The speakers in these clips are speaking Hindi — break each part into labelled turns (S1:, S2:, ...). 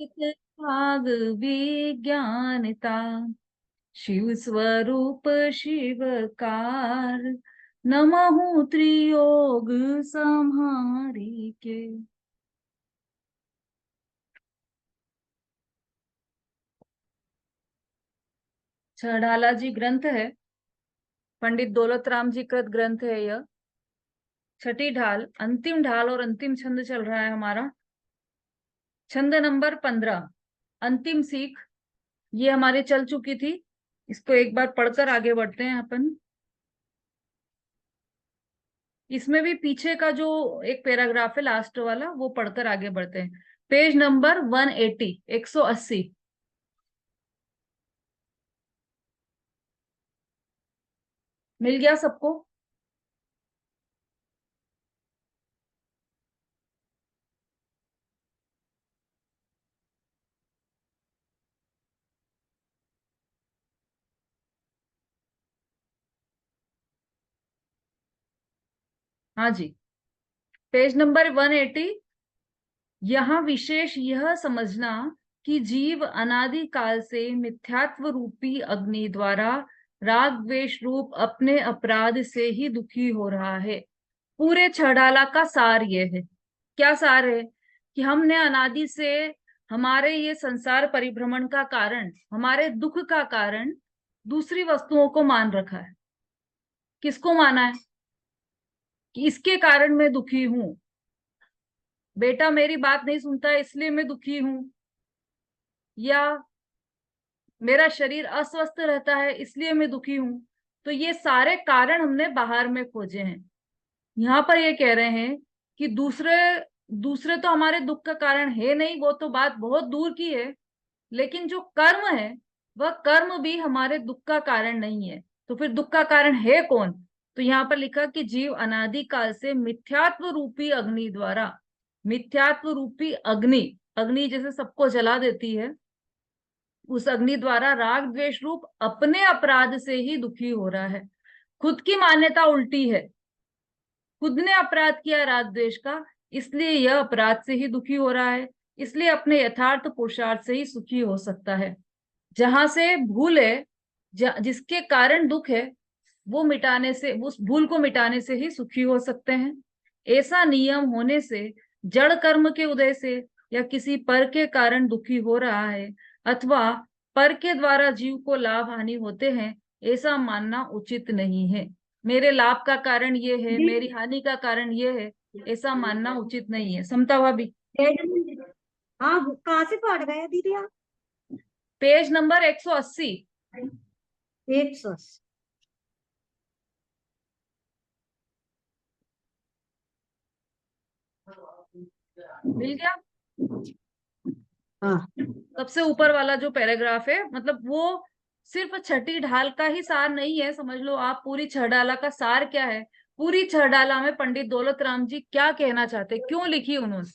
S1: भाग विज्ञानता, शिव स्वरूप शिवकार, नमहु त्रियोग संहारी के। छड़ाला जी ग्रंथ है, पंडित दौलत राम जी कृत ग्रंथ है यह। छठी ढाल, अंतिम ढाल और अंतिम छंद चल रहा है हमारा। छंद नंबर 15, अंतिम सीख, ये हमारी चल चुकी थी। इसको एक बार पढ़कर आगे बढ़ते हैं अपन। इसमें भी पीछे का जो एक पैराग्राफ है लास्ट वाला, वो पढ़कर आगे बढ़ते हैं। Page number 180, 180। मिल गया सबको? हाँ जी, पेज नंबर 180। यहाँ विशेष यह समझना कि जीव अनादि काल से मिथ्यात्व रूपी अग्नि द्वारा राग द्वेष रूप अपने अपराध से ही दुखी हो रहा है। पूरे छड़ाला का सार ये है। क्या सार है? कि हमने अनादि से हमारे ये संसार परिभ्रमण का कारण, हमारे दुख का कारण दूसरी वस्तुओं को मान रखा है। किसको माना है? कि इसके कारण मैं दुखी हूं, बेटा मेरी बात नहीं सुनता है इसलिए मैं दुखी हूं, या मेरा शरीर अस्वस्थ रहता है इसलिए मैं दुखी हूं। तो ये सारे कारण हमने बाहर में खोजे हैं। यहाँ पर ये कह रहे हैं कि दूसरे दूसरे तो हमारे दुख का कारण है नहीं, वो तो बात बहुत दूर की है। लेकिन जो कर्म है, वह कर्म भी हमारे दुख का कारण नहीं है। तो फिर दुख का कारण है कौन? तो यहाँ पर लिखा कि जीव अनादि काल से मिथ्यात्व रूपी अग्नि द्वारा, मिथ्यात्व रूपी अग्नि, अग्नि जैसे सबको जला देती है, उस अग्नि द्वारा राग द्वेष रूप अपने अपराध से ही दुखी हो रहा है। खुद की मान्यता उल्टी है, खुद ने अपराध किया राग द्वेष का, इसलिए यह अपराध से ही दुखी हो रहा है। इसलिए अपने यथार्थ पुरुषार्थ से ही सुखी हो सकता है। जहां से भूल है, जिसके कारण दुख है, वो मिटाने से, उस भूल को मिटाने से ही सुखी हो सकते हैं। ऐसा नियम होने से जड़ कर्म के उदय से या किसी पर के कारण दुखी हो रहा है, अथवा पर के द्वारा जीव को लाभ हानि होते हैं, ऐसा मानना उचित नहीं है। मेरे लाभ का कारण ये है, मेरी
S2: दीदी,
S1: हानि का कारण ये है, ऐसा मानना उचित नहीं है। समता भाभी?
S2: हाँ कहाँ से पढ़ गए दीदी आप?
S1: Page number 180।
S2: 180।
S1: मिल गया?
S2: हाँ।
S1: सबसे ऊपर वाला जो पैराग्राफ है, मतलब वो सिर्फ छठी ढाल का ही सार नहीं है, समझ लो आप। पूरी छह डाला का सार क्या है, पूरी छह डाला में पंडित दौलत राम जी क्या कहना चाहते, क्यों लिखी उन्होंने?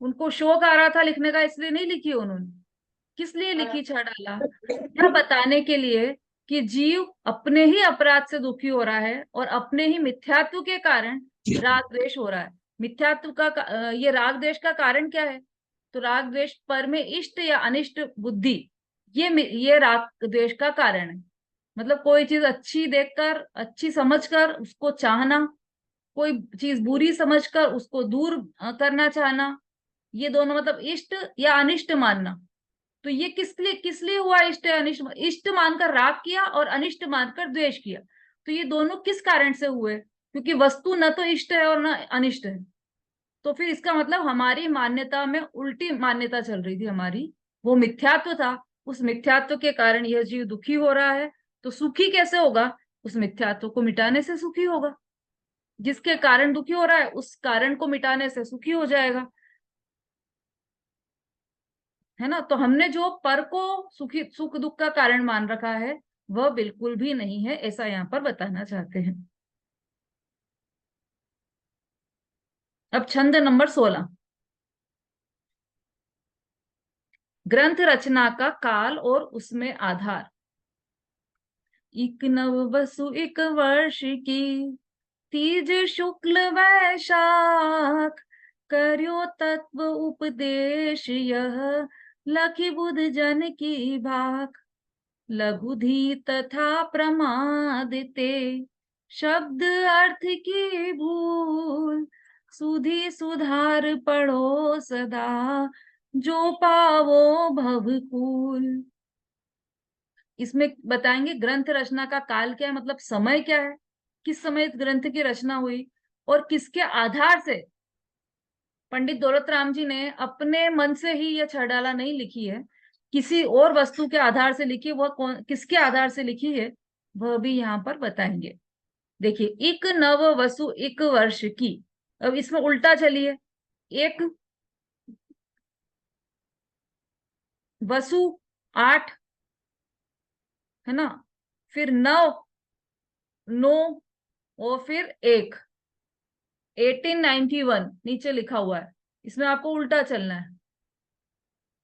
S1: उनको शौक आ रहा था लिखने का, इसलिए नहीं लिखी उन्होंने। किस लिए लिखी छह डाला? यह बताने के लिए कि जीव अपने ही अपराध से दुखी हो रहा है और अपने ही मिथ्यात्व के कारण राग द्वेष हो रहा है। मिथ्यात्व ये राग द्वेष का कारण क्या है? तो राग द्वेष पर में इष्ट या अनिष्ट बुद्धि, ये राग द्वेष का कारण है। मतलब कोई चीज अच्छी देखकर, अच्छी समझकर उसको चाहना, कोई चीज बुरी समझकर उसको दूर करना चाहना, ये दोनों मतलब इष्ट या अनिष्ट मानना। तो ये किस लिए हुआ इष्ट या अनिष्ट? इष्ट मानकर राग किया और अनिष्ट मानकर द्वेष किया। तो ये दोनों किस कारण से हुए? क्योंकि वस्तु न तो इष्ट है और न अनिष्ट है। तो फिर इसका मतलब हमारी मान्यता में उल्टी मान्यता चल रही थी हमारी, वो मिथ्यात्व था। उस मिथ्यात्व के कारण यह जीव दुखी हो रहा है। तो सुखी कैसे होगा? उस मिथ्यात्व को मिटाने से सुखी होगा। जिसके कारण दुखी हो रहा है, उस कारण को मिटाने से सुखी हो जाएगा। है ना? तो हमने जो पर को सुखी, सुख दुख का कारण मान रखा है, वह बिल्कुल भी नहीं है, ऐसा यहाँ पर बताना चाहते हैं। अब छंद नंबर 16, ग्रंथ रचना का काल और उसमें आधार। इक नव वसु एक वर्ष की, तीज शुक्ल वैशाख, कर्यो तत्व उपदेश यह, लखि बुध जन की भाख। लघुधी तथा प्रमादिते, शब्द अर्थ की भूल। सुधी सुधार पढ़ो सदा, जो पावो भवकूल। इसमें बताएंगे ग्रंथ रचना का काल क्या है, मतलब समय क्या है, किस समय इस ग्रंथ की रचना हुई, और किसके आधार से। पंडित दौलतराम जी ने अपने मन से ही यह छड़ाला नहीं लिखी है, किसी और वस्तु के आधार से लिखी, वह कौन किसके आधार से लिखी है वह भी यहाँ पर बताएंगे। देखिए, इक नव वसु इक वर्ष की। अब इसमें उल्टा चलिए, एक वसु 8 है ना, फिर 9 9 और फिर 1 1891 नीचे लिखा हुआ है, इसमें आपको उल्टा चलना है।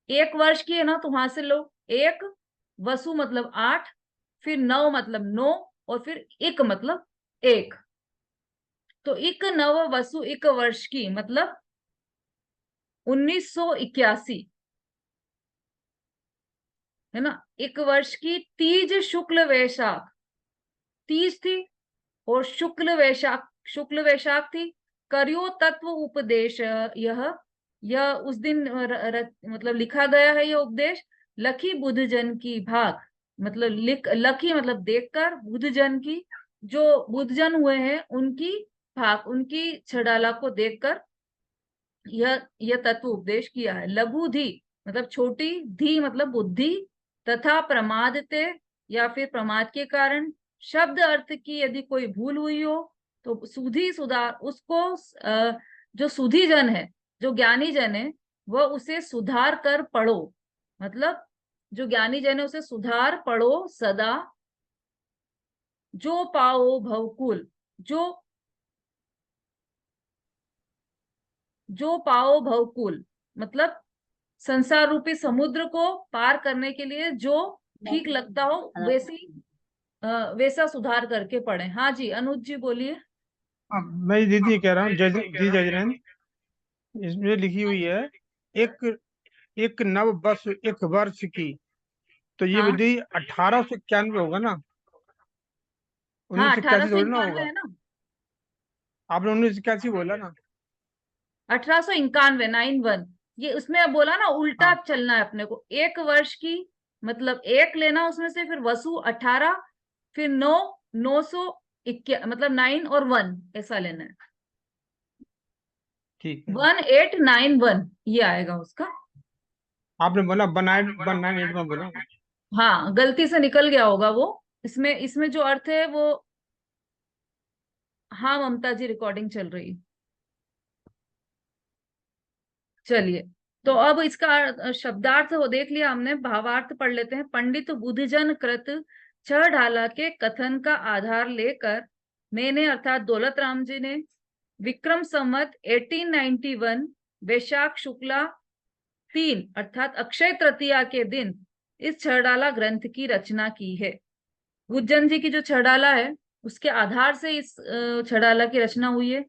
S1: एक वर्ष की है ना, तो वहां से लो, एक वसु मतलब 8, फिर 9 मतलब 9, और फिर इक मतलब 1। तो इक नव वसु इक वर्ष की मतलब 1981 है ना। एक वर्ष की तीज शुक्ल वैशाख, तीज थी और शुक्ल वैशाख थी। करियो तत्व उपदेश यह उस दिन मतलब लिखा गया है, यह उपदेश। लखी बुध जन की भाग, मतलब लखी मतलब देखकर, बुध जन की, जो बुध जन हुए हैं उनकी भाग, उनकी छड़ाला को देखकर यह तत्व उपदेश किया है। लघु धी मतलब छोटी, धी मतलब बुद्धि, तथा प्रमादते या फिर प्रमाद के कारण, शब्द अर्थ की यदि कोई भूल हुई हो तो सुधी सुधार उसको, जो सुधी जन है, जो ज्ञानी जन है, वह उसे सुधार कर पढ़ो। मतलब जो ज्ञानी जन है उसे सुधार पढ़ो सदा, जो पाओ भवकुल, जो जो पाओ भवकुल मतलब संसार रूपी समुद्र को पार करने के लिए जो ठीक लगता हो वैसा सुधार करके पढ़े। हाँ जी, अनुज जी बोलिए।
S3: अब मैं दीदी कह रहा हूँ, जी जजनन, इसमें लिखी हुई है एक एक नव वर्ष एक वर्ष की, तो ये
S1: हाँ
S3: विधि 1891 होगा ना,
S1: हाँ,
S3: 1981 थोड़ी ना
S1: 1891
S3: होगा।
S1: है ना,
S3: आपने 1981 बोला ना।
S1: 1891 91। ये उसमें बोला ना, उल्टा
S3: हाँ
S1: चलना है अपने को। एक वर्ष की मतलब एक लेना उसमें से, फिर वसु 18, फिर 9 900 मतलब 9 और 1 ऐसा लेना है।
S3: ठीक है।
S1: 1891 ये आएगा उसका।
S3: आपने बोला 1981 बोला।
S1: हाँ, गलती से निकल गया होगा वो। इसमें इसमें जो अर्थ है वो, हाँ ममता जी रिकॉर्डिंग चल रही है। चलिए, तो अब इसका शब्दार्थ हो देख लिया हमने, भावार्थ पढ़ लेते हैं। पंडित बुद्धजन कृत छह ढाला के कथन का आधार लेकर मैंने अर्थात दौलत राम जी ने विक्रम संवत 1891 वैशाख शुक्ला 3 अर्थात अक्षय तृतीया के दिन इस छहडाला ग्रंथ की रचना की है। गुज्जन जी की जो छड़ाला है उसके आधार से इस छड़ाला की रचना हुई है।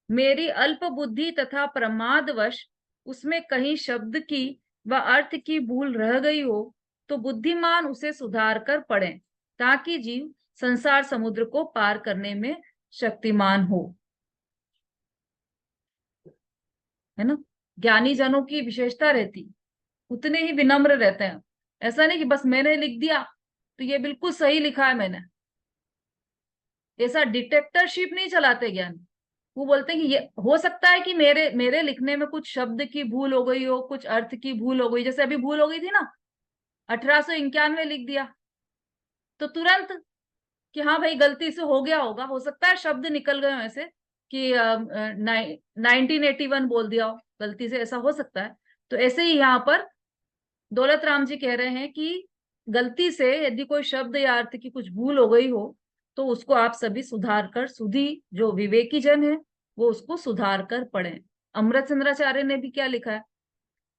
S1: मेरी अल्प बुद्धि तथा प्रमादवश उसमें कहीं शब्द की व अर्थ की भूल रह गई हो तो बुद्धिमान उसे सुधार कर पढ़ें, ताकि जीव संसार समुद्र को पार करने में शक्तिमान हो। है ना, ज्ञानी जनों की विशेषता रहती, उतने ही विनम्र रहते हैं। ऐसा नहीं कि बस मैंने लिख दिया तो ये बिल्कुल सही लिखा है मैंने, ऐसा डिटेक्टरशिप नहीं चलाते ज्ञान। वो बोलते हैं कि ये हो सकता है कि मेरे मेरे लिखने में कुछ शब्द की भूल हो गई हो, कुछ अर्थ की भूल हो गई, जैसे अभी भूल हो गई थी ना, 1891 लिख दिया तो तुरंत कि हाँ भाई गलती से हो गया होगा, हो सकता है शब्द निकल गए हो ऐसे कि 1981 बोल दिया हो गलती से, ऐसा हो सकता है। तो ऐसे ही यहाँ पर दौलत राम जी कह रहे हैं कि गलती से यदि कोई शब्द या अर्थ की कुछ भूल हो गई हो तो उसको आप सभी सुधार कर, सुधी जो विवेकी जन है वो उसको सुधार कर पढ़ें। अमृतचंद्राचार्य ने भी क्या लिखा है,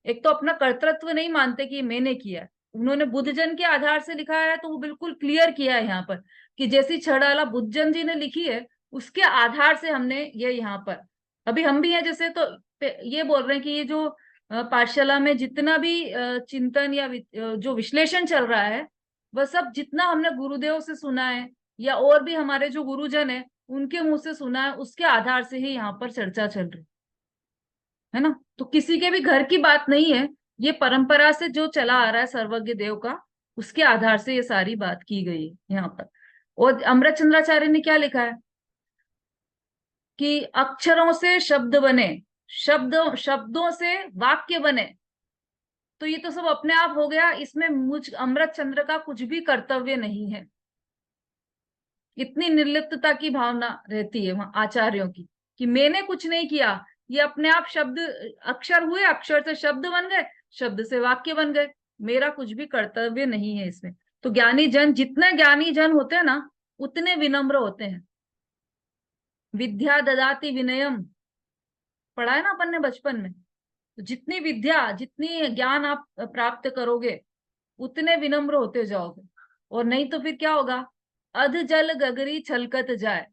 S1: एक तो अपना कर्तृत्व नहीं मानते कि मैंने किया है, उन्होंने बुद्धजन के आधार से लिखा है, तो वो बिल्कुल क्लियर किया है यहाँ पर कि जैसी छड़ाला बुद्धजन जी ने लिखी है उसके आधार से हमने ये यहाँ पर, अभी हम भी हैं जैसे, तो ये बोल रहे हैं कि ये जो पाठशाला में जितना भी चिंतन या जो विश्लेषण चल रहा है, वह सब जितना हमने गुरुदेव से सुना है या और भी हमारे जो गुरुजन है उनके मुंह से सुना है, उसके आधार से ही यहाँ पर चर्चा चल रही है ना। तो किसी के भी घर की बात नहीं है, ये परंपरा से जो चला आ रहा है सर्वज्ञ देव का, उसके आधार से ये सारी बात की गई है यहाँ पर। और अमृत चंद्राचार्य ने क्या लिखा है कि अक्षरों से शब्द बने, शब्दों से वाक्य बने। तो ये तो सब अपने आप हो गया, इसमें मुझ अमृत चंद्र का कुछ भी कर्तव्य नहीं है। इतनी निर्लिप्तता की भावना रहती है वहां आचार्यों की कि मैंने कुछ नहीं किया, ये अपने आप शब्द अक्षर हुए, अक्षर से शब्द बन गए, शब्द से वाक्य बन गए, मेरा कुछ भी कर्तव्य नहीं है इसमें। तो ज्ञानी जन, जितने ज्ञानी जन होते हैं ना, उतने विनम्र होते हैं। विद्या ददाति विनयम, पढ़ा है ना अपन ने बचपन में। तो जितनी विद्या, जितनी ज्ञान आप प्राप्त करोगे, उतने विनम्र होते जाओगे। और नहीं तो फिर क्या होगा, अध जल गगरी छलकत जाए।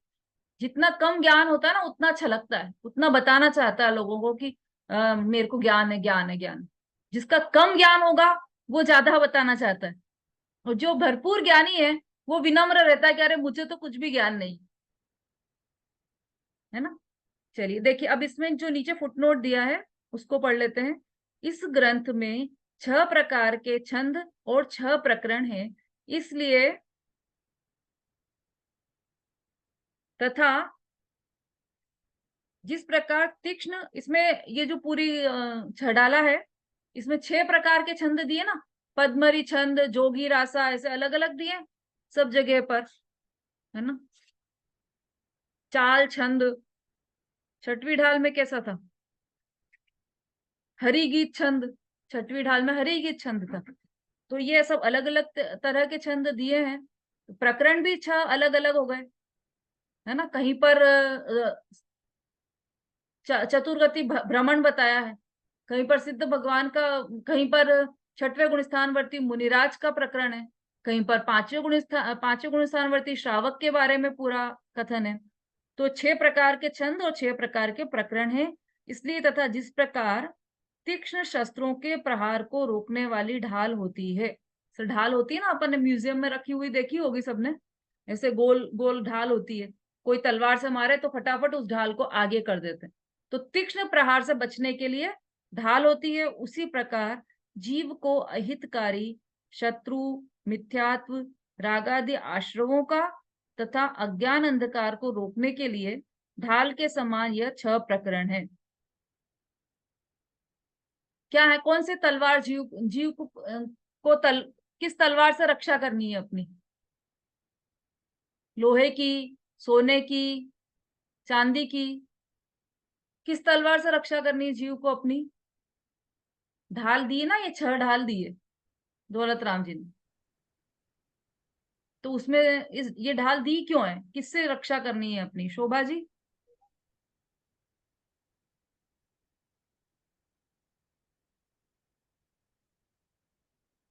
S1: जितना कम ज्ञान होता है ना, उतना छलकता है, उतना बताना चाहता है लोगों को कि मेरे को ज्ञान है, ज्ञान है, ज्ञान है। जिसका कम ज्ञान होगा वो ज्यादा बताना चाहता है, और जो भरपूर ज्ञानी है वो विनम्र रहता है कि अरे मुझे तो कुछ भी ज्ञान नहीं, है ना। चलिए देखिए, अब इसमें जो नीचे फुटनोट दिया है उसको पढ़ लेते हैं। इस ग्रंथ में 6 प्रकार के छंद और 6 प्रकरण हैं, इसलिए तथा जिस प्रकार तीक्ष्ण, इसमें ये जो पूरी छड़ाला है, इसमें 6 प्रकार के छंद दिए ना, पद्मरी छंद, जोगी रासा, ऐसे अलग अलग दिए सब जगह पर, है ना। चाल छंद, 6वीं ढाल में कैसा था, हरि गीत छंद, 6वीं ढाल में हरि गीत छंद था। तो ये सब अलग अलग तरह के छंद दिए हैं। प्रकरण भी 6 अलग अलग हो गए, है ना। कहीं पर चतुर्गति भ्रमण बताया है, कहीं पर सिद्ध भगवान का, कहीं पर 6वें गुण स्थानवर्ती मुनिराज का प्रकरण है, कहीं पर 5वें गुण स्थानवर्ती श्रावक के बारे में पूरा कथन है। तो 6 प्रकार के छंद और 6 प्रकार के प्रकरण हैं। इसलिए तथा जिस प्रकार तीक्ष्ण शस्त्रों के प्रहार को रोकने वाली ढाल होती है, ढाल होती है ना, अपन ने म्यूजियम में रखी हुई देखी होगी सबने, ऐसे गोल गोल ढाल होती है, कोई तलवार से मारे तो फटाफट उस ढाल को आगे कर देते हैं। तो तीक्ष्ण प्रहार से बचने के लिए ढाल होती है। उसी प्रकार जीव को अहितकारी शत्रु, मिथ्यात्व, रागादि आश्रवों का तथा अज्ञान अंधकार को रोकने के लिए ढाल के समान यह 6 प्रकरण है। क्या है, कौन से तलवार जीव जीव को किस तलवार से रक्षा करनी है अपनी, लोहे की, सोने की, चांदी की, किस तलवार से रक्षा करनी है जीव को अपनी। ढाल दी ना, ये 6 ढाल दिए दौलत राम जी ने। तो उसमें ये ढाल दी क्यों है, किससे रक्षा करनी है अपनी, शोभा जी।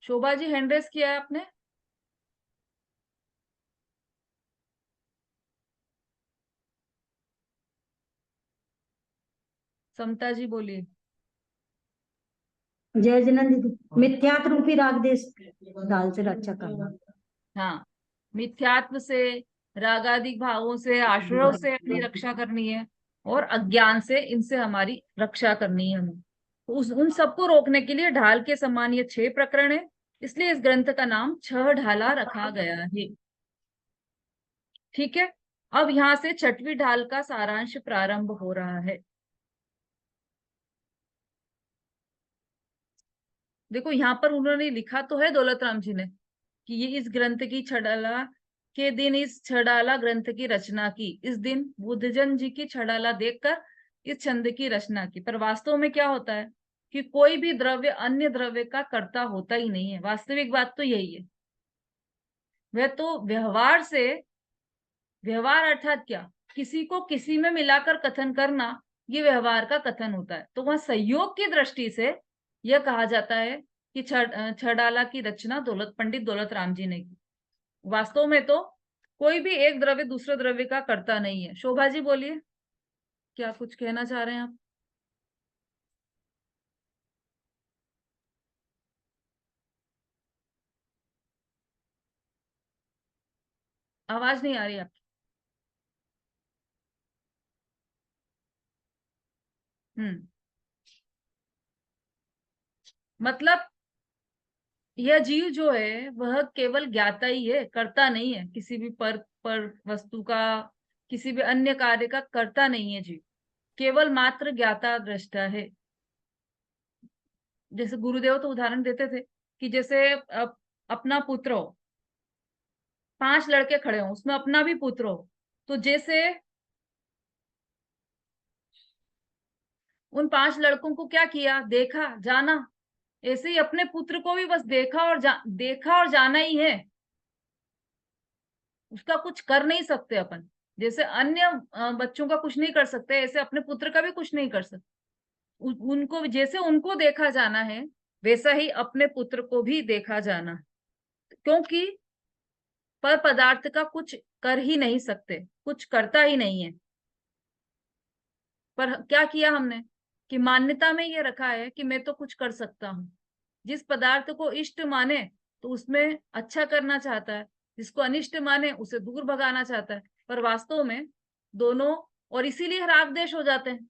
S1: शोभा जी हैंड रेस किया है आपने। समता जी बोलिए।
S2: जय जैनंद दीदी, मिथ्यात्व रूपी राग देश दाल से रक्षा करना।
S1: हाँ, मिथ्यात्व से, रागादिक भावों से, आश्रयों से अपनी रक्षा करनी है, और अज्ञान से, इनसे हमारी रक्षा करनी है हमें। तो उन सबको रोकने के लिए ढाल के समान ये 6 प्रकरण है, इसलिए इस ग्रंथ का नाम 6 ढाला रखा गया है। ठीक है, अब यहाँ से 6वीं ढाल का सारांश प्रारंभ हो रहा है। देखो यहाँ पर उन्होंने लिखा तो है दौलत राम जी ने कि ये इस ग्रंथ की छड़ाला के दिन इस छड़ाला ग्रंथ की रचना की, इस दिन बुद्धजन जी की छड़ाला देखकर इस छंद की रचना की। पर वास्तव में क्या होता है कि कोई भी द्रव्य अन्य द्रव्य का कर्ता होता ही नहीं है। वास्तविक बात तो यही है। वह तो व्यवहार से, व्यवहार अर्थात क्या, किसी को किसी में मिलाकर कथन करना, ये व्यवहार का कथन होता है। तो वह संयोग की दृष्टि से यह कहा जाता है कि छड़ाला की रचना पंडित दौलत राम जी ने की। वास्तव में तो कोई भी एक द्रव्य दूसरे द्रव्य का कर्ता नहीं है। शोभा जी बोलिए, क्या कुछ कहना चाह रहे हैं आप। आवाज नहीं आ रही आपकी। मतलब यह जीव जो है वह केवल ज्ञाता ही है, करता नहीं है, किसी भी पर वस्तु का, किसी भी अन्य कार्य का करता नहीं है जीव, केवल मात्र ज्ञाता दृष्टा है। जैसे गुरुदेव तो उदाहरण देते थे कि जैसे अपना पुत्र हो, 5 लड़के खड़े हो, उसमें अपना भी पुत्र हो, तो जैसे उन 5 लड़कों को क्या किया, देखा जाना, ऐसे ही अपने पुत्र को भी बस देखा और जाना ही है, उसका कुछ कर नहीं सकते अपन। जैसे अन्य बच्चों का कुछ नहीं कर सकते, ऐसे अपने पुत्र का भी कुछ नहीं कर सकते। उनको जैसे उनको देखा जाना है, वैसा ही अपने पुत्र को भी देखा जाना, क्योंकि पर पदार्थ का कुछ कर ही नहीं सकते, कुछ करता ही नहीं है। पर क्या किया हमने कि मान्यता में ये रखा है कि मैं तो कुछ कर सकता हूं। जिस पदार्थ को इष्ट माने तो उसमें अच्छा करना चाहता है, जिसको अनिष्ट माने उसे दूर भगाना चाहता है। पर वास्तव में दोनों, और इसीलिए राग द्वेष हो जाते हैं।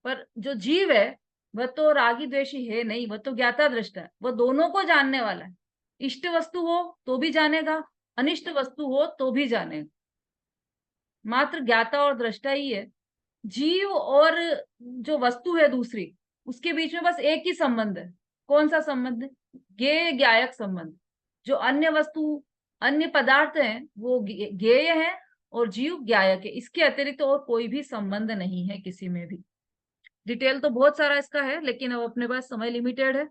S1: पर जो जीव है वह तो रागी द्वेषी है नहीं, वह तो ज्ञाता दृष्टा है, वह दोनों को जानने वाला है। इष्ट वस्तु हो तो भी जानेगा, अनिष्ट वस्तु हो तो भी जानेगा, मात्र ज्ञाता और दृष्टा ही है। जीव और जो वस्तु है दूसरी, उसके बीच में बस एक ही संबंध है। कौन सा संबंध है? ज्ञेय ज्ञायक संबंध। जो अन्य वस्तु, अन्य पदार्थ हैं वो ज्ञेय है और जीव ज्ञायक है, इसके अतिरिक्त और कोई भी संबंध नहीं है किसी में भी। डिटेल तो बहुत सारा इसका है, लेकिन अब अपने पास समय लिमिटेड है।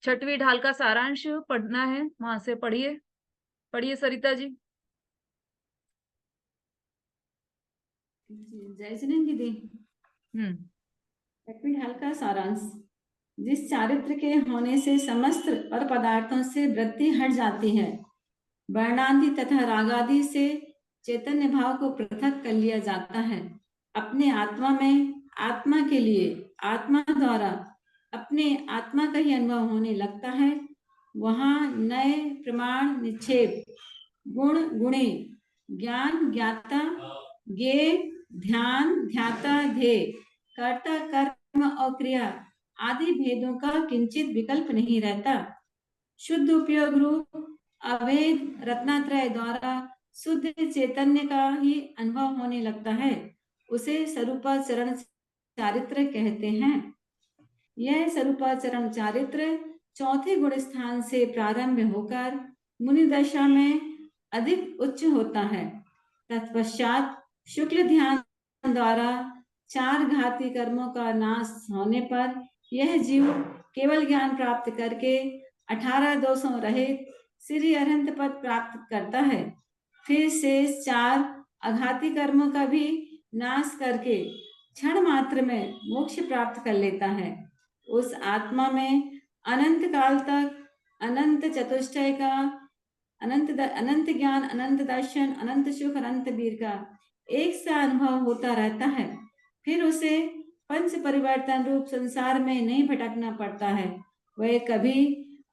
S1: 6वीं ढाल का सारांश पढ़ना है, वहां से पढ़िए। पढ़िए सरिता जी।
S4: जय जिनेन्द्र दीदी।
S1: हम्म
S4: 6वीं ढाल का सारांश। जिस चारित्र के होने से समस्त पर पदार्थों से वृत्ति हट जाती है, वर्णादि तथा रागादि से चैतन्य भाव को पृथक कर लिया जाता है। अपने आत्मा में आत्मा के लिए आत्मा द्वारा अपने आत्मा का ही अनुभव होने लगता है। वहाँ नए प्रमाण निक्षेप, गुण गुणे, ज्ञान ज्ञाता, ज्ञेय ध्यान ध्याता, ध्येय कर्ता, कर्म और क्रिया आदि भेदों का किंचित विकल्प नहीं रहता। शुद्ध उपयोग रूप अभेद रत्नात्रय द्वारा शुद्ध चैतन्य का ही अनुभव होने लगता है। उसे स्वरूपाचरण चारित्र कहते हैं। यह स्वरूपाचरण चारित्र 4थे गुण स्थान से प्रारंभ होकर मुनि दशा में अधिक उच्च होता है। तत्पश्चात शुक्ल ध्यान द्वारा 4 घाती कर्मों का नाश होने पर यह जीव केवल ज्ञान प्राप्त करके 18 दोषों रहित श्री अरहंत पद प्राप्त करता है। फिर शेष 4 अघाती कर्मों का भी नाश करके क्षण मात्र में मोक्ष प्राप्त कर लेता है। उस आत्मा में अनंत काल तक अनंत चतुष्टय का, अनंत ज्ञान, अनंत दर्शन, अनंत सुख, अनंत वीर का एक सा अनुभव होता रहता है। फिर उसे पंच परिवर्तन रूप संसार में नहीं भटकना पड़ता है। वह कभी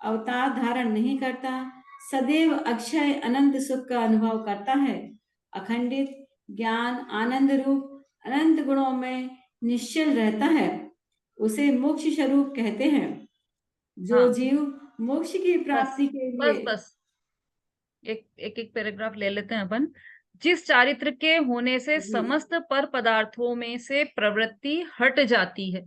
S4: अवतार धारण नहीं करता, सदैव अक्षय अनंत सुख का अनुभव करता है। अखंडित ज्ञान आनंद रूप अनंत गुणों में निश्चल रहता है। उसे मोक्ष स्वरूप कहते हैं। जो
S1: हाँ।
S4: जीव मोक्ष की प्राप्ति के लिए
S1: बस एक पैराग्राफ ले लेते हैं अपन। जिस चारित्र के होने से समस्त पर पदार्थों में से प्रवृत्ति हट जाती है।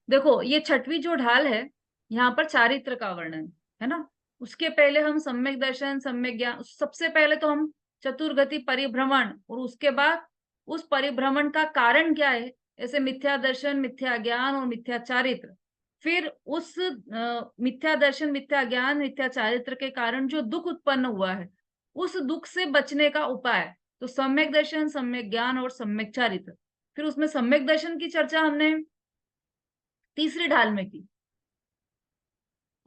S1: देखो ये 6वीं जो ढाल है, यहाँ पर चारित्र का वर्णन है ना। उसके पहले हम सम्यक दर्शन, सम्यक ज्ञान, सबसे पहले तो हम चतुर्गति परिभ्रमण, और उसके बाद उस परिभ्रमण का कारण क्या है, ऐसे मिथ्या दर्शन, मिथ्या ज्ञान और मिथ्या चारित्र। फिर उस मिथ्या दर्शन, मिथ्या ज्ञान, मिथ्या चारित्र के कारण जो दुख उत्पन्न हुआ है, उस दुख से बचने का उपाय, तो सम्यक दर्शन, सम्यक ज्ञान और सम्यक चारित्र। फिर उसमें सम्यक दर्शन की चर्चा हमने 3री ढाल में की,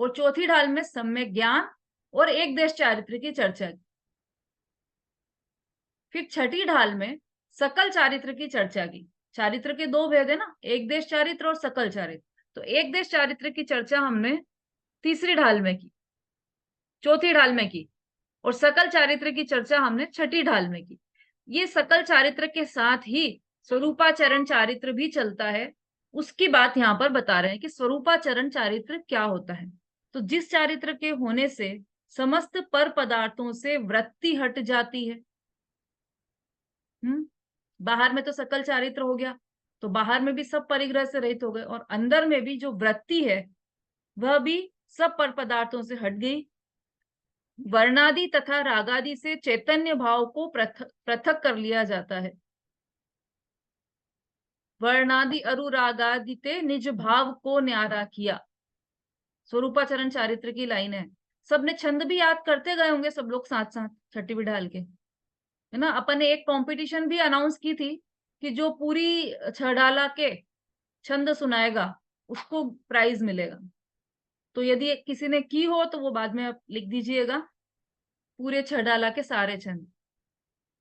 S1: और 4थी ढाल में सम्यक ज्ञान और एक देश चारित्र की चर्चा की। फिर 6ठी ढाल में सकल चारित्र की चर्चा की। चारित्र के 2 भेद है ना, एक देश चारित्र और सकल चारित्र। तो एक देश चारित्र की चर्चा हमने 3री ढाल में की, 4थी ढाल में की। और सकल चारित्र की चर्चा हमने छठी ढाल में की। ये सकल चारित्र के साथ ही स्वरूपाचरण चारित्र भी चलता है, उसकी बात यहाँ पर बता रहे हैं कि स्वरूपाचरण चारित्र क्या होता है। तो जिस चारित्र के होने से समस्त पर पदार्थों से वृत्ति हट जाती है। बाहर में तो सकल चारित्र हो गया, तो बाहर में भी सब परिग्रह से रहित हो गए, और अंदर में भी जो वृत्ति है वह भी सब पर पदार्थों से हट गई। वर्णादि तथा रागादि से चैतन्य भाव को पृथक कर लिया जाता है। वर्णादि अनुरागादि ते निज भाव को न्यारा किया, स्वरूपाचरण चारित्र की लाइन है। सबने छंद भी याद करते गए होंगे सब लोग साथ साथ छठी भी ढाल के, है ना। अपन ने एक कंपटीशन भी अनाउंस की थी कि जो पूरी छड़ाला के छंद सुनाएगा उसको प्राइज मिलेगा। तो यदि किसी ने की हो तो वो बाद में आप लिख दीजिएगा पूरे छड़ाला के सारे छंद।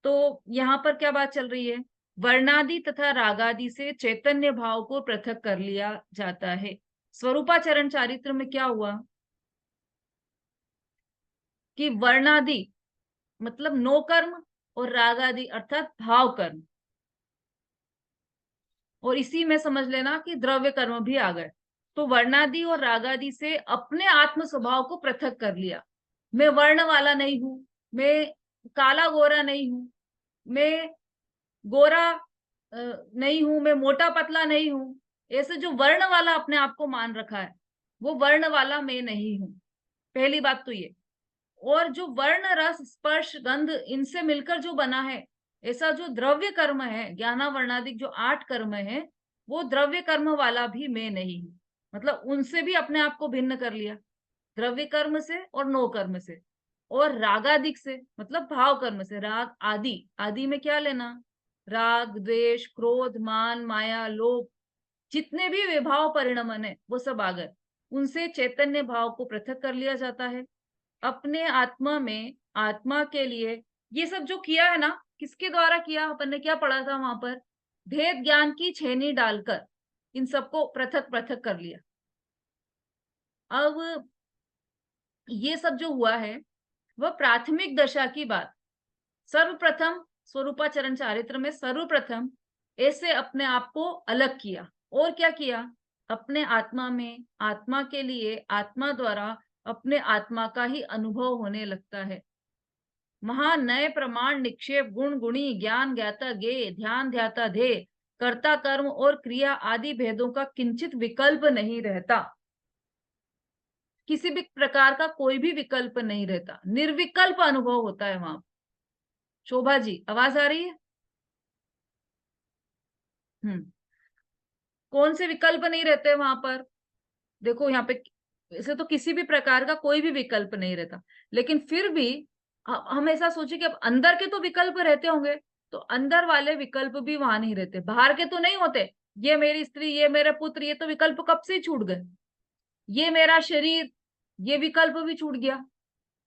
S1: तो यहाँ पर क्या बात चल रही है, वर्णादि तथा रागादि से चैतन्य भाव को पृथक कर लिया जाता है। स्वरूपाचरण चारित्र में क्या हुआ कि वर्णादि मतलब नो कर्म और रागादि अर्थात भाव कर्म, और इसी में समझ लेना कि द्रव्य कर्म भी आ गए। तो वर्णादि और रागादि से अपने आत्म स्वभाव को पृथक कर लिया। मैं वर्ण वाला नहीं हूं, मैं काला गोरा नहीं हूं, मैं गोरा नहीं हूं, मैं मोटा पतला नहीं हूं, ऐसे जो वर्ण वाला अपने आप को मान रखा है वो वर्ण वाला मैं नहीं हूं। पहली बात तो ये। और जो वर्ण रस स्पर्श गंध इनसे मिलकर जो बना है ऐसा जो द्रव्य कर्म है, ज्ञानावर्णादिक जो 8 कर्म है, वो द्रव्य कर्म वाला भी मैं नहीं हूं। मतलब उनसे भी अपने आप को भिन्न कर लिया, द्रव्य कर्म से और नो कर्म से। और रागादिक से मतलब भाव कर्म से, राग आदि, आदि में क्या लेना, राग द्वेष क्रोध मान माया लोभ, जितने भी विभाव परिणमन है वो सब आ गए। उनसे चैतन्य भाव को पृथक कर लिया जाता है। अपने आत्मा में आत्मा के लिए ये सब जो किया है ना, किसके द्वारा किया, अपन ने क्या पढ़ा था वहां पर, भेद ज्ञान की छेनी डालकर इन सबको पृथक पृथक कर लिया। अब ये सब जो हुआ है वह प्राथमिक दशा की बात। सर्वप्रथम स्वरूपाचरण चारित्र में सर्वप्रथम ऐसे अपने आप को अलग किया, और क्या किया, अपने आत्मा में आत्मा के लिए आत्मा द्वारा अपने आत्मा का ही अनुभव होने लगता है। महान नए प्रमाण निक्षेप गुण गुणी ज्ञान ज्ञाता ज्ञेय ध्यान ध्याता ध्येय कर्ता कर्म और क्रिया आदि भेदों का किंचित विकल्प नहीं रहता। किसी भी प्रकार का कोई भी विकल्प नहीं रहता, निर्विकल्प अनुभव होता है वहां। शोभा जी आवाज आ रही है? कौन से विकल्प नहीं रहते वहां पर? देखो यहाँ पे ऐसे तो किसी भी प्रकार का कोई भी विकल्प नहीं रहता, लेकिन फिर भी हम ऐसा सोचे कि अब अंदर के तो विकल्प रहते होंगे, तो अंदर वाले विकल्प भी वहां नहीं रहते, बाहर के तो नहीं होते। ये मेरी स्त्री, ये मेरा पुत्र, ये तो विकल्प कब से ही छूट गए। ये मेरा शरीर, ये विकल्प भी छूट गया।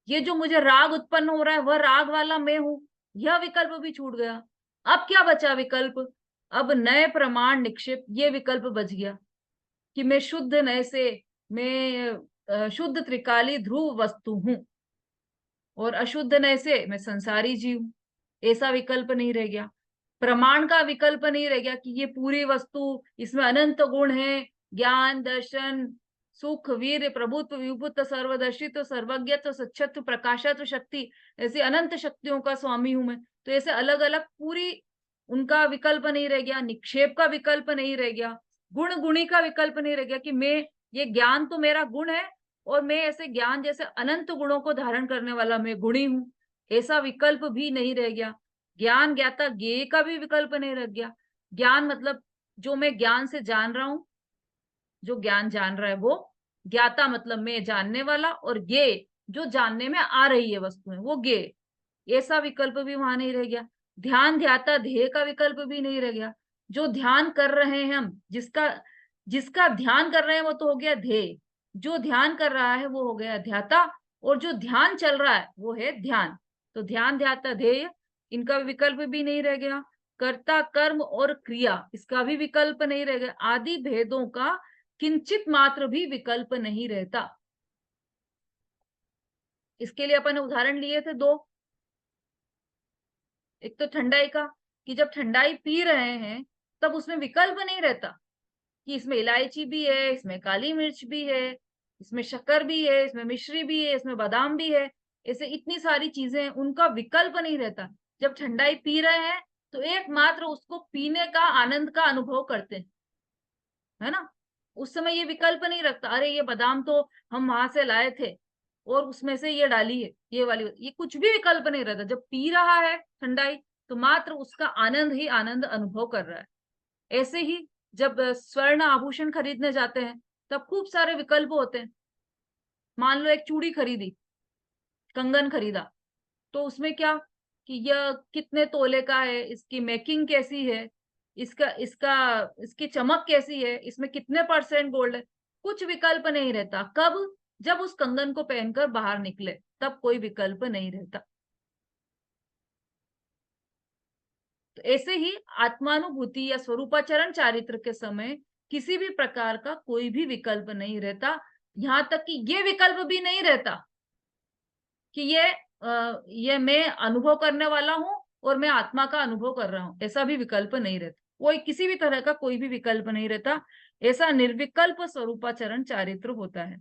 S1: ये जो मुझे राग उत्पन्न हो रहा है वह राग वाला मैं हूं, यह विकल्प भी छूट गया। अब क्या बचा विकल्प? अब नए प्रमाण निक्षेप, ये विकल्प बच गया कि मैं शुद्ध नए से, मैं शुद्ध त्रिकाली ध्रुव वस्तु हूं, और अशुद्ध नए से मैं संसारी जीव हूं। ऐसा विकल्प नहीं रह गया। प्रमाण का विकल्प नहीं रह गया कि ये पूरी वस्तु, इसमें अनंत गुण है, ज्ञान दर्शन सुख वीर प्रभुत्व विभुत्व सर्वदर्शित्व सर्वज्ञत्व सच्छत्व प्रकाशत्व शक्ति, ऐसी अनंत शक्तियों का स्वामी हूं मैं। तो ऐसे अलग अलग पूरी उनका विकल्प नहीं रह गया, निक्षेप का विकल्प नहीं रह गया, गुण गुणी का विकल्प नहीं रह गया कि मैं, ये ज्ञान तो मेरा गुण है और मैं ऐसे ज्ञान जैसे अनंत गुणों को धारण करने वाला मैं गुणी हूं, ऐसा विकल्प भी नहीं रह गया। ज्ञान ज्ञाता ज्ञेय का भी विकल्प नहीं रह गया। ज्ञान मतलब जो मैं ज्ञान से जान रहा हूं, जो ज्ञान जान रहा है वो, ज्ञाता मतलब मैं जानने वाला, और ज्ञेय जो जानने में आ रही है वस्तुएं वो ज्ञेय, ऐसा विकल्प भी वहां नहीं रह गया। ध्यान ध्याता ध्येय का विकल्प भी नहीं रह गया। जो ध्यान कर रहे हैं हम, जिसका जिसका ध्यान कर रहे हैं वो तो हो गया ध्येय, जो ध्यान कर रहा है वो हो गया ध्याता, और जो ध्यान चल रहा है वो है ध्यान। तो ध्यान ध्याता ध्येय इनका विकल्प भी नहीं रह गया। कर्ता कर्म और क्रिया इसका भी विकल्प नहीं रह गया। आदि भेदों का किंचित मात्र भी विकल्प नहीं रहता। इसके लिए अपन ने उदाहरण लिए थे 2। एक तो ठंडाई का, कि जब ठंडाई पी रहे हैं तब उसमें विकल्प नहीं रहता कि इसमें इलायची भी है, इसमें काली मिर्च भी है, इसमें शक्कर भी है, इसमें मिश्री भी है, इसमें बादाम भी है, ऐसे इतनी सारी चीजें, उनका विकल्प नहीं रहता। जब ठंडाई पी रहे हैं तो एकमात्र उसको पीने का आनंद का अनुभव करते हैं, है ना। उस समय ये विकल्प नहीं रखता, अरे ये बादाम तो हम वहां से लाए थे और उसमें से ये डाली है, ये वाली, ये कुछ भी विकल्प नहीं रहता। जब पी रहा है ठंडाई तो मात्र उसका आनंद ही आनंद अनुभव कर रहा है। ऐसे ही जब स्वर्ण आभूषण खरीदने जाते हैं तब खूब सारे विकल्प होते हैं। मान लो एक चूड़ी खरीदी, कंगन खरीदा, तो उसमें क्या कि यह कितने तोले का है, इसकी मेकिंग कैसी है, इसका इसका इसकी चमक कैसी है, इसमें कितने % गोल्ड है, कुछ विकल्प नहीं रहता। कब? जब उस कंगन को पहनकर बाहर निकले तब कोई विकल्प नहीं रहता। तो ऐसे ही आत्मानुभूति या स्वरूपाचरण चारित्र के समय किसी भी प्रकार का कोई भी विकल्प नहीं रहता। यहां तक कि ये विकल्प भी नहीं रहता कि ये मैं अनुभव करने वाला हूं और मैं आत्मा का अनुभव कर रहा हूं, ऐसा भी विकल्प नहीं रहता। कोई किसी भी तरह का कोई भी विकल्प नहीं रहता। ऐसा निर्विकल्प स्वरूपाचरण चारित्र होता है।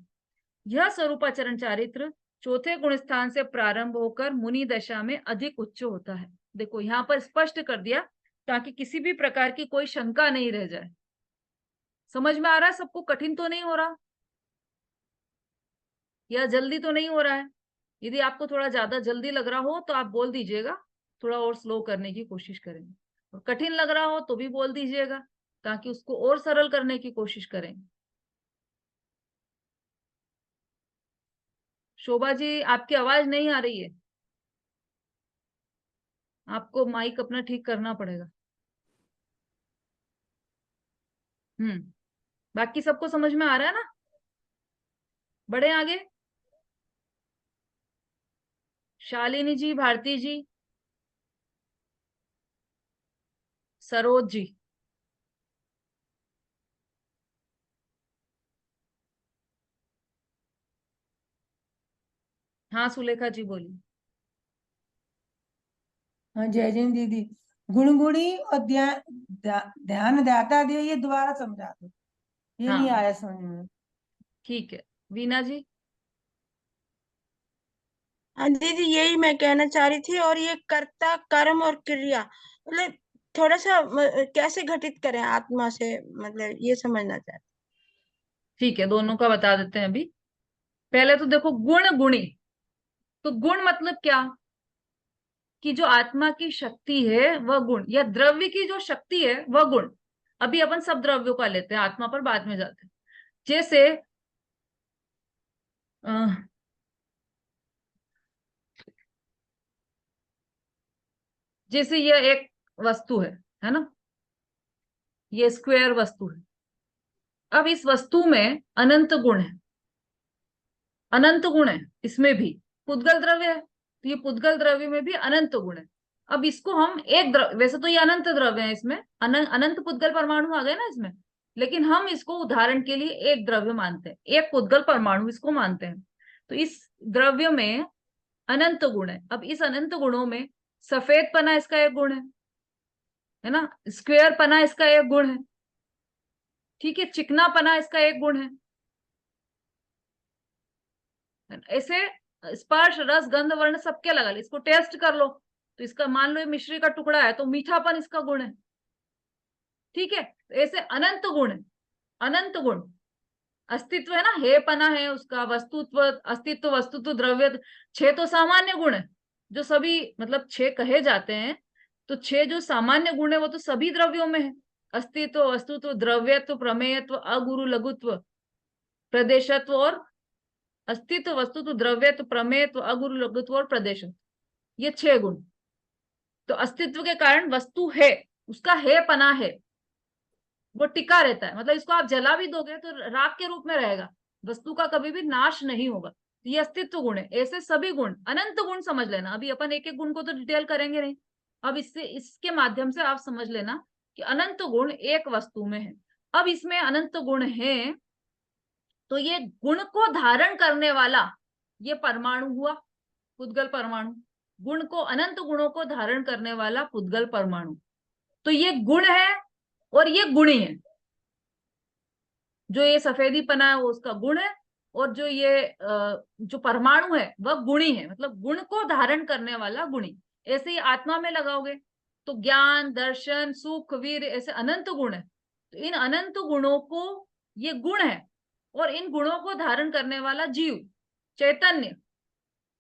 S1: यह स्वरूपाचरण चारित्र चौथे गुण स्थान से प्रारंभ होकर मुनि दशा में अधिक उच्च होता है। देखो यहाँ पर स्पष्ट कर दिया ताकि किसी भी प्रकार की कोई शंका नहीं रह जाए। समझ में आ रहा है सबको? कठिन तो नहीं हो रहा या जल्दी तो नहीं हो रहा है? यदि आपको थोड़ा ज्यादा जल्दी लग रहा हो तो आप बोल दीजिएगा, थोड़ा और स्लो करने की कोशिश करेंगे। और कठिन लग रहा हो तो भी बोल दीजिएगा ताकि उसको और सरल करने की कोशिश करेंगे। शोभा जी, आपकी आवाज नहीं आ रही है, आपको माइक अपना ठीक करना पड़ेगा। बाकी सबको समझ में आ रहा है ना? बढ़े आगे। शालिनी जी, भारती जी, सरोज जी। हाँ सुलेखा जी बोलिए।
S5: हाँ जय जैन दीदी, गुणगुणी और ध्यान दाता दे, ये दोबारा समझा दो, ये नहीं
S1: हाँ
S5: आया समझ में।
S1: ठीक है। वीना जी।
S6: हाँ दीदी, यही मैं कहना चाह रही थी। और ये कर्ता, कर्म और क्रिया, मतलब थोड़ा सा कैसे घटित करें आत्मा से, मतलब ये समझना चाहती।
S1: ठीक है, दोनों का बता देते हैं अभी। पहले तो देखो गुण गुणी, तो गुण मतलब क्या कि जो आत्मा की शक्ति है वह गुण, या द्रव्य की जो शक्ति है वह गुण। अभी अपन सब द्रव्यों का लेते हैं, आत्मा पर बाद में जाते हैं। जैसे जैसे यह एक वस्तु है ना, ये स्क्वायर वस्तु है। अब इस वस्तु में अनंत गुण है, अनंत गुण है इसमें भी। पुद्गल द्रव्य है तो ये पुद्गल द्रव्य में भी अनंत गुण है। अब इसको हम एक द्रव्य, वैसे तो ये अनंत द्रव्य है, इसमें अनंत पुद्गल परमाणु आ गए ना इसमें, लेकिन हम इसको उदाहरण के लिए एक द्रव्य मानते हैं, एक पुद्गल परमाणु इसको मानते हैं। तो इस द्रव्य में अनंत गुण है। अब इस अनंत गुणों में सफेद पना इसका एक गुण है ना, स्क्वायर पना इसका एक गुण है, ठीक है, चिकना पना इसका एक गुण है। ऐसे स्पर्श रस गंध वर्ण सबके अलग अलग, इसको टेस्ट कर लो तो इसका मान लो ये मिश्री का टुकड़ा है तो मीठापन इसका गुण है, ठीक है। तो ऐसे अनंत गुण है, अनंत गुण। अस्तित्व है ना, हे पना है उसका, वस्तुत्व, अस्तित्व, वस्तुत्व, द्रव्य, 6 तो सामान्य गुण है जो सभी, मतलब 6 कहे जाते हैं। तो 6 जो सामान्य गुण है वो तो सभी द्रव्यों में है। अस्तित्व, वस्तुत्व, द्रव्यत्व, प्रमेयत्व, अगुरु लघुत्व, प्रदेशत्व और अस्तित्व, वस्तुत्व, द्रव्यत्व, प्रमेयत्व, अगुरु लघुत्व और प्रदेशत्व, ये 6 गुण। तो अस्तित्व के कारण वस्तु है, उसका है पना है, वो टिका रहता है, मतलब इसको आप जला भी दोगे तो राख के रूप में रहेगा, वस्तु का कभी भी नाश नहीं होगा। तो ये अस्तित्व गुण है। ऐसे सभी गुण, अनंत गुण समझ लेना। अभी अपन एक एक गुण को तो डिटेल करेंगे नहीं, अब इसके माध्यम से आप समझ लेना कि अनंत गुण एक वस्तु में है। अब इसमें अनंत गुण है तो ये गुण को धारण करने वाला ये परमाणु हुआ, पुद्गल परमाणु, गुण को, अनंत गुणों को धारण करने वाला पुद्गल परमाणु। तो ये गुण है और ये गुणी है। जो ये सफेदीपना है वो उसका गुण है, और जो ये जो परमाणु है वह गुणी है, मतलब गुण को धारण करने वाला गुणी। ऐसे ही आत्मा में लगाओगे तो ज्ञान, दर्शन, सुख, वीर, ऐसे अनंत गुण है। तो इन अनंत गुणों को, ये गुण है, और इन गुणों को धारण करने वाला जीव, चैतन्य,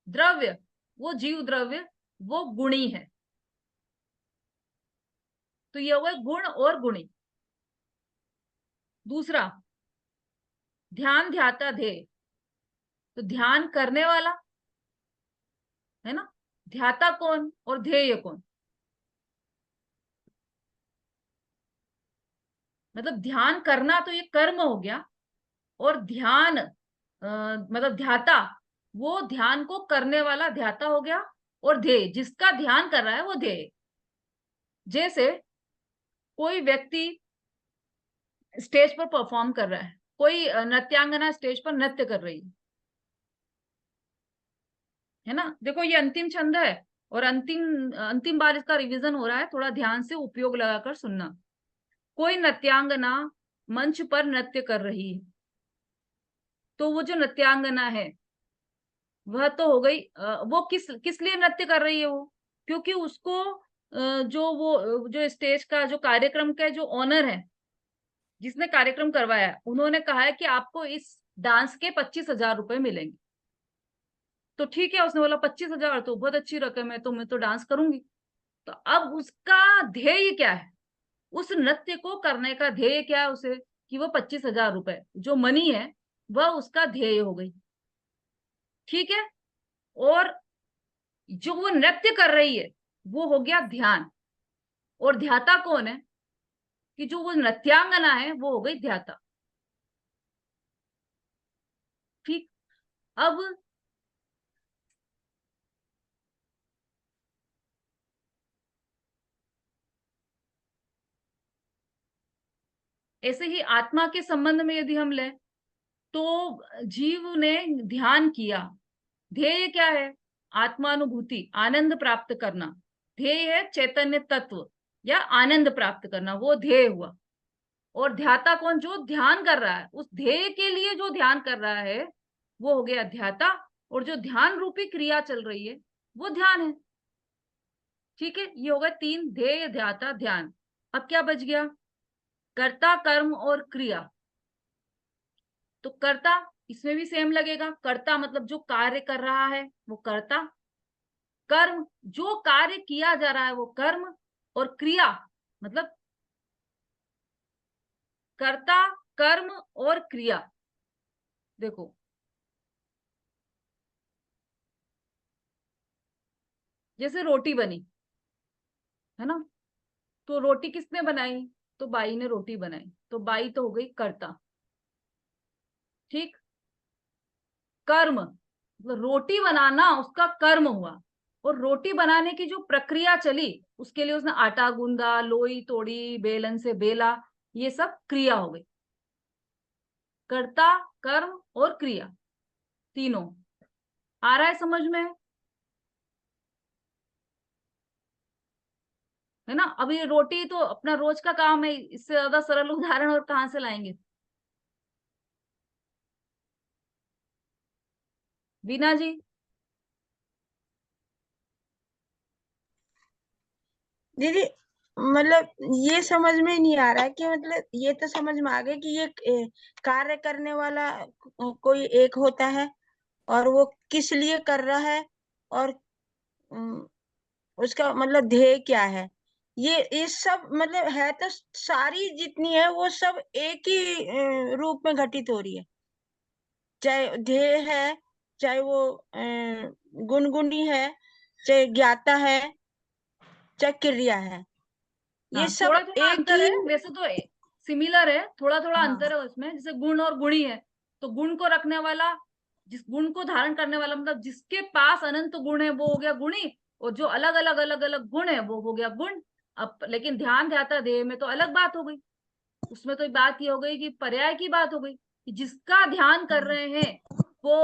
S1: द्रव्य, वो जीव द्रव्य, वो गुणी है। तो ये हुआ गुण और गुणी। दूसरा, ध्यान, ध्याता, ध्येय। तो ध्यान करने वाला है ना, ध्याता कौन और ध्येय कौन? मतलब ध्यान करना तो ये कर्म हो गया, और ध्यान मतलब ध्याता, वो ध्यान को करने वाला ध्याता हो गया, और ध्येय, जिसका ध्यान कर रहा है वो ध्येय। जैसे कोई व्यक्ति स्टेज पर परफॉर्म कर रहा है, कोई नृत्यांगना स्टेज पर नृत्य कर रही है ना। देखो ये अंतिम छंद है, और अंतिम बार इसका रिवीजन हो रहा है, थोड़ा ध्यान से उपयोग लगाकर सुनना। कोई नृत्यांगना मंच पर नृत्य कर रही है, तो वो जो नृत्यांगना है वह तो हो गई, वो किस लिए नृत्य कर रही है? वो क्योंकि उसको जो स्टेज का, जो कार्यक्रम का जो ऑनर है, जिसने कार्यक्रम करवाया है, उन्होंने कहा है कि आपको इस डांस के 25,000 रुपए मिलेंगे। तो ठीक है, उसने बोला 25,000 तो बहुत अच्छी रकम है, तो मैं तो डांस करूंगी। तो अब उसका ध्येय क्या है? उस नृत्य को करने का ध्येय क्या है उसे, कि वो 25,000 रुपए जो मनी है वह उसका ध्येय हो गई। ठीक है, और जो वो नृत्य कर रही है वो हो गया ध्यान, और ध्याता कौन है? कि जो वो नृत्यांगना है वो हो गई ध्याता। ठीक, अब ऐसे ही आत्मा के संबंध में यदि हम लें, तो जीव ने ध्यान किया, ध्येय क्या है? आत्मानुभूति, आनंद प्राप्त करना। ध्येय है चैतन्य तत्व या आनंद प्राप्त करना, वो ध्येय हुआ। और ध्याता कौन? जो ध्यान कर रहा है, उस ध्येय के लिए जो ध्यान कर रहा है वो हो गया ध्याता, और जो ध्यान रूपी क्रिया चल रही है वो ध्यान है। ठीक है, ये हो गए 3, ध्येय, ध्याता, ध्यान। अब क्या बच गया? कर्ता, कर्म और क्रिया। तो कर्ता, इसमें भी सेम लगेगा। कर्ता मतलब जो कार्य कर रहा है वो कर्ता, कर्म जो कार्य किया जा रहा है वो कर्म, और क्रिया मतलब कर्ता, कर्म और क्रिया। देखो जैसे रोटी बनी है ना, तो रोटी किसने बनाई? तो बाई ने रोटी बनाई, तो बाई तो हो गई कर्ता। ठीक, कर्म मतलब रोटी बनाना उसका कर्म हुआ, और रोटी बनाने की जो प्रक्रिया चली उसके लिए उसने आटा गूंदा, लोई तोड़ी, बेलन से बेला, ये सब क्रिया हो गई। कर्ता, कर्म और क्रिया, तीनों आ रहा है समझ में? है ना। अब ये रोटी तो अपना रोज का काम है, इससे ज्यादा सरल उदाहरण और कहाँ से लाएंगे? बीना जी।
S6: दीदी मतलब ये समझ में नहीं आ रहा है कि मतलब ये तो समझ में आ गया कि ये कार्य करने वाला कोई एक होता है, और वो किस लिए कर रहा है, और अम, उसका मतलब ध्येय क्या है। ये सब मतलब है तो सारी जितनी है वो सब एक ही रूप में घटित हो रही है, चाहे ध्येय है, चाहे वो गुणगुणी है, चाहे ज्ञाता है, चाहे क्रिया है, ये
S1: हाँ,
S6: सब
S1: थोड़ा थोड़ा
S6: एक
S1: अंतर
S6: ही।
S1: है, वैसे तो सिमिलर है, थोड़ा थोड़ा
S6: हाँ
S1: अंतर है उसमें। जैसे गुण और गुणी है, तो गुण को रखने वाला, जिस गुण को धारण करने वाला, मतलब जिसके पास अनंत गुण है वो हो गया गुणी, और जो अलग अलग गुण है वो हो गया गुण। अब लेकिन ध्यान ध्याता ध्येय में तो अलग बात हो गई। उसमें तो बात ये हो गई कि पर्याय की बात हो गई, कि जिसका ध्यान कर रहे हैं वो